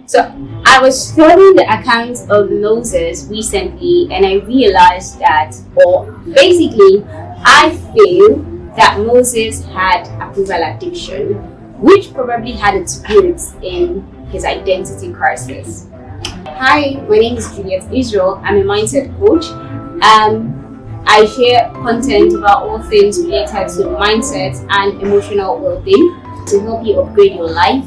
So I was studying the account of Moses recently, and I realized that, or basically, I feel that Moses had approval addiction, which probably had its roots in his identity crisis. Hi, my name is 𝐓𝐡𝐞. I'm a mindset coach. I share content about all things related to mindset and emotional well-being to help you upgrade your life,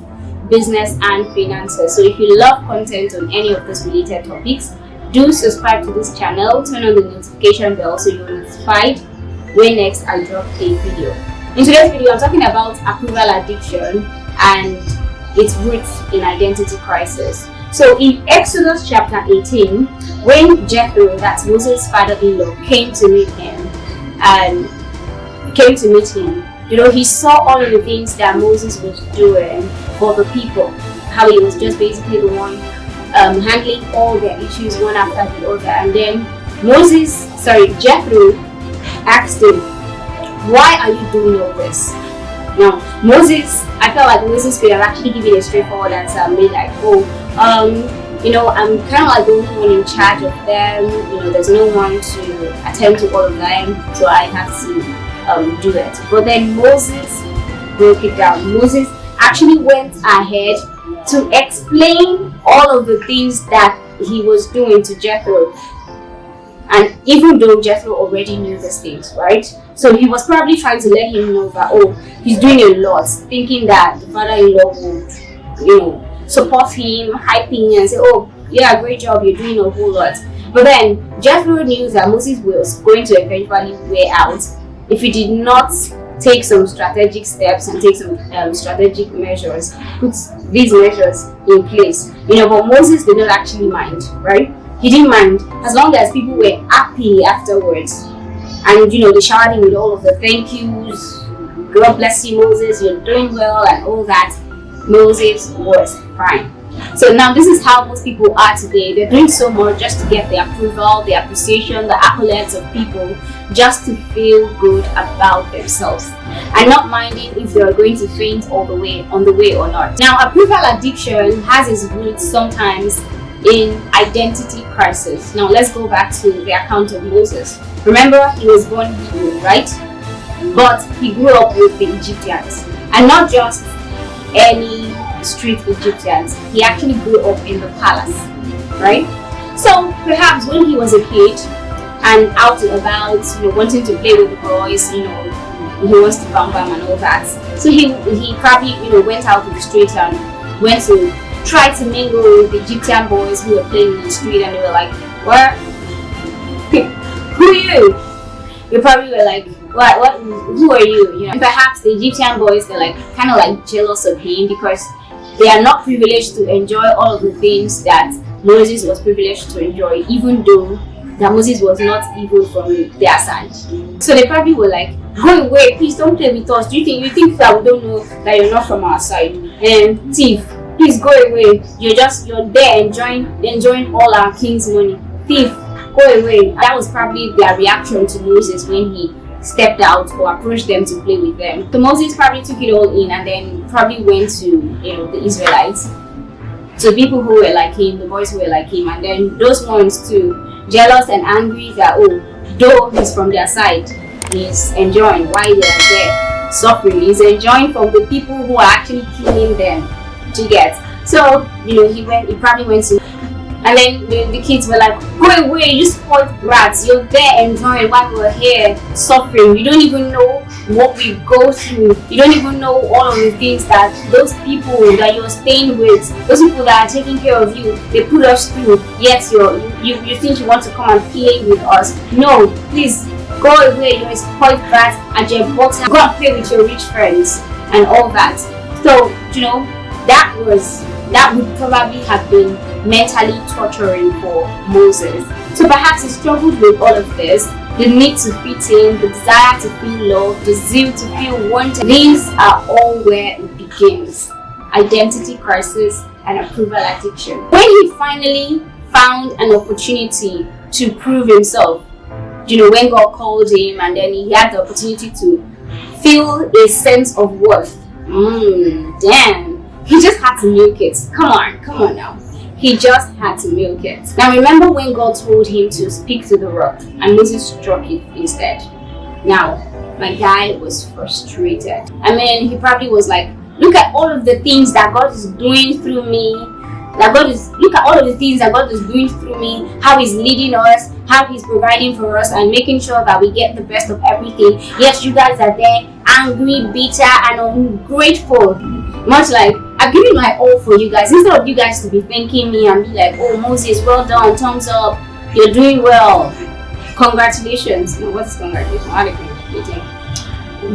business, and finances. So if you love content on any of those related topics, do subscribe to this channel, turn on the notification bell so you're notified when next I drop a video. In today's video, I'm talking about approval addiction and its roots in identity crisis. So in Exodus chapter 18, when Jethro, that's Moses' father-in-law, came to meet him, he saw all of the things that Moses was doing for the people, how he was just basically the one handling all their issues one after the other. And then Jethro asked him, why are you doing all this? Now, I felt like Moses could have actually given a straightforward answer and be like, I'm kind of like the only one in charge of them. There's no one to attend to all of them, so I have to do it. But then Moses broke it down. Moses actually went ahead to explain all of the things that he was doing to Jethro. And even though Jethro already knew these things, right? So he was probably trying to let him know that, he's doing a lot, thinking that the father-in-law would, support him, hype him, and say, yeah, great job, you're doing a whole lot. But then Jethro knew that Moses was going to eventually wear out if he did not take some strategic steps and take some strategic measures, put these measures in place. But Moses did not actually mind, right? He didn't mind as long as people were happy afterwards. And they showered him with all of the thank yous. God bless you, Moses, you're doing well, and all that. Moses was fine. So now this is how most people are today. They're doing so much just to get the approval, the appreciation, the accolades of people, just to feel good about themselves, and not minding if they are going to faint on the way or not. Now, approval addiction has its roots sometimes in identity crisis. Now let's go back to the account of Moses. Remember, he was born Hebrew, right? But he grew up with the Egyptians, and not just any street Egyptians. He actually grew up in the palace, right? So perhaps when he was a kid and out and about, wanting to play with the boys, he wants to bam and all that. So he probably went out to the street and went to try to mingle with the Egyptian boys who were playing in the street, and they were like, "What? Who are you?" You probably were like, "What? Who are you?" And perhaps the Egyptian boys, they're like kind of like jealous of him because they are not privileged to enjoy all of the things that Moses was privileged to enjoy, even though that Moses was not even from their side. So they probably were like, "Go away, please don't play with us. You think that we don't know that you're not from our side? And thief, please go away. You're there enjoying all our king's money. Thief, go away." That was probably their reaction to Moses when he stepped out or approached them to play with them. So Moses probably took it all in and then probably went to the Israelites, to people who were like him, the boys who were like him, and then those ones too, jealous and angry that though he's from their side, he's enjoying while they are there suffering. He's enjoying from the people who are actually killing them to get. So he probably went to, and then the kids were like, "Go away, you spoiled brats. You're there enjoying while we're here suffering. You don't even know what we go through. You don't even know all of the things that those people that you're staying with, those people that are taking care of you, they put us through. Yet you think you want to come and play with us? No, please go away. You're a spoiled brat and you're boxing. Go and play with your rich friends and all that." So that would probably have been mentally torturing for Moses. So perhaps he struggled with all of this, the need to fit in, the desire to feel loved, the zeal to feel wanted. These are all where it begins. Identity crisis and approval addiction. When he finally found an opportunity to prove himself, when God called him and then he had the opportunity to feel a sense of worth. Damn. He just had to milk it. Come on now. He just had to milk it. Now remember when God told him to speak to the rock and Moses struck it instead. Now, my guy was frustrated. I mean, he probably was like, look at all of the things that God is doing through me. Look at all of the things that God is doing through me, how He's leading us, how He's providing for us and making sure that we get the best of everything. Yes, you guys are there, angry, bitter, and ungrateful. Much like, I've given my all for you guys. Instead of you guys to be thanking me and be like, oh, Moses, well done, thumbs up, you're doing well. Congratulations. No, what's congratulations? How are they congratulating?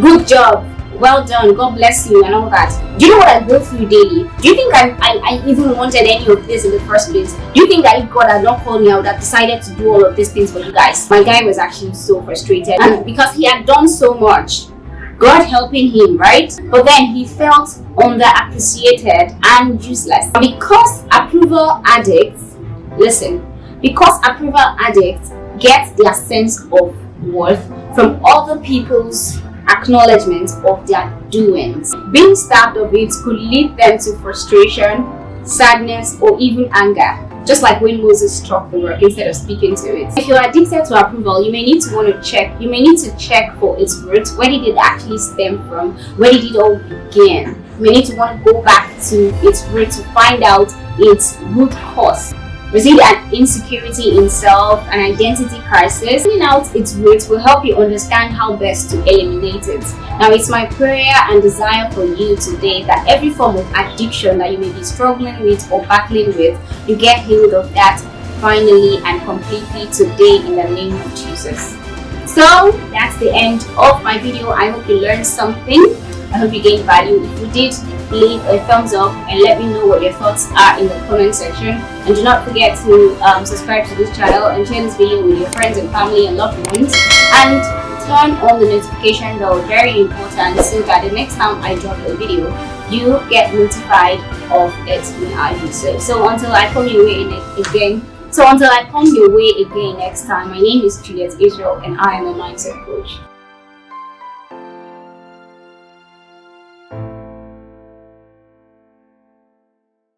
Good job. Well done, God bless you and all that. Do you know what I go through daily? Do you think I even wanted any of this in the first place? Do you think that if God had not called me, I would have decided to do all of these things for you guys? My guy was actually so frustrated, and because he had done so much, God helping him, right? But then he felt underappreciated and useless. Because approval addicts, listen, because approval addicts get their sense of worth from other people's acknowledgement of their doings. Being starved of it could lead them to frustration, sadness, or even anger. Just like when Moses struck the rock instead of speaking to it. If you're addicted to approval, you may need to check for its roots. Where did it actually stem from? Where did it all begin? You may need to want to go back to its root to find out its root cause. Was it an insecurity in self, an identity crisis? Finding out its roots will help you understand how best to eliminate it. Now, it's my prayer and desire for you today that every form of addiction that you may be struggling with or battling with, you get healed of that finally and completely today in the name of Jesus. So, that's the end of my video. I hope you learned something. I hope you gained value. If you did, leave a thumbs up and let me know what your thoughts are in the comment section. And do not forget to subscribe to this channel and share this video with your friends and family and loved ones. And turn on the notification bell, very important, so that the next time I drop a video, you get notified of it when I do so. So until I come your way again next time, my name is 𝐡𝐞 𝐌𝐚𝐠𝐧𝐞 and I am a mindset coach.